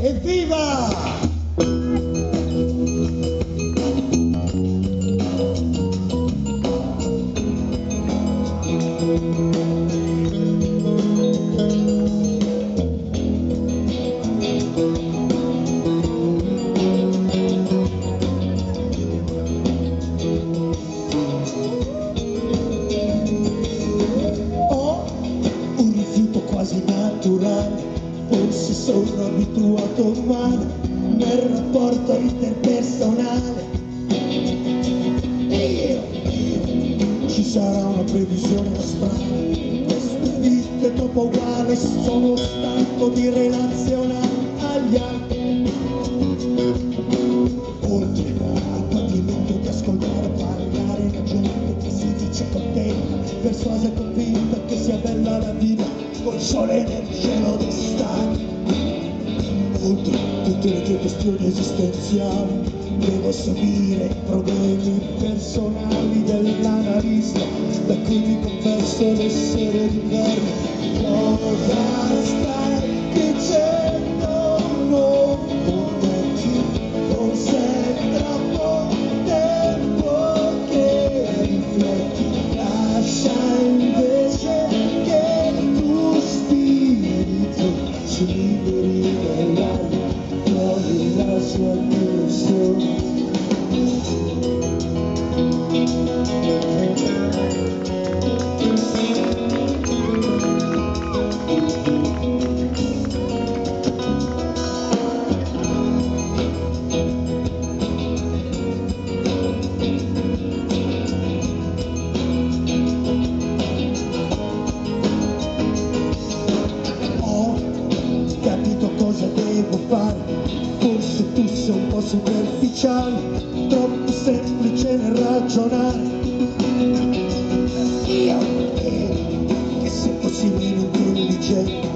Evviva! Forse sono abituato male nel rapporto interpersonale. Ci sarà una previsione strana, queste vite troppo uguali, sono stanco di relazionare agli altri. Oltre al patimento di ascoltare parlare la gente che si dice contenta, persuasa e convinta che sia bella la vita col sole nel cielo d'estate. Oltre tutte le tue questioni esistenziali, devo subire i problemi personali dell'analista, da cui mi confesso l'essere d'inverno. Cosa stai dicendo? Non poterci, forse è troppo tempo che rifletti, lascia invece che il tuo spirito si liberi dall'aria, trovi la sua direzione. Cosa devo fare? Forse tu sei un po' superficiale, troppo semplice nel ragionare. Io che se fossi meno intelligente,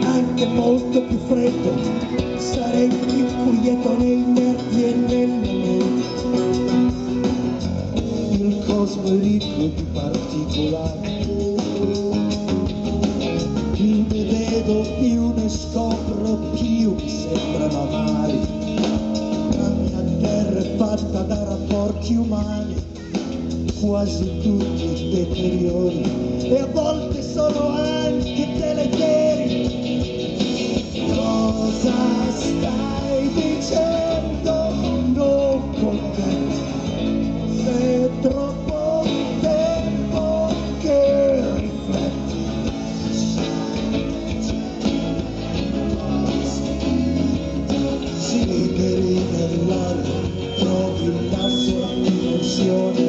anche molto più freddo, sarei più quieto nei nervi e nella mente. Il cosmo è ricco di particolari, più ne vedo, più ne scopro, più mi sembrano amari. La mia terra è fatta da rapporti umani, quasi tutti deteriori, e a volte sono anche deleteri. Cosa stai dicendo? Non contento, è troppo tempo che rifletti. Si liberi nell'aria, trovi la sua dimensione.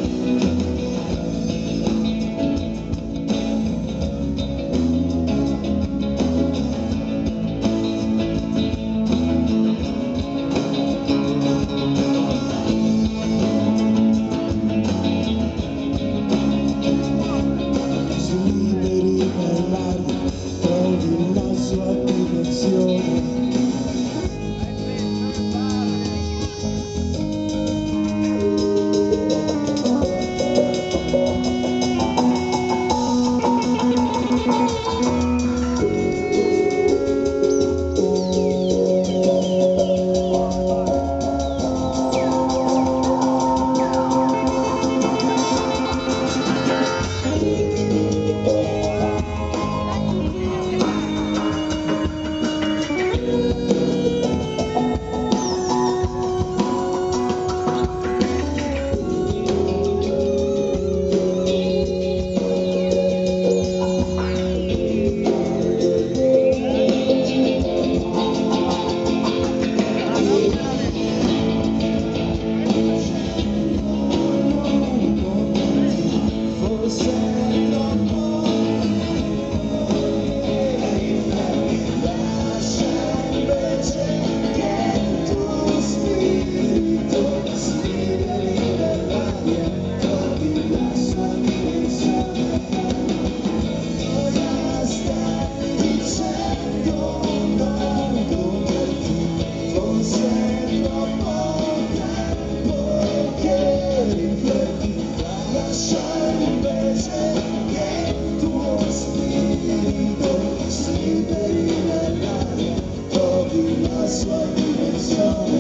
sua direzione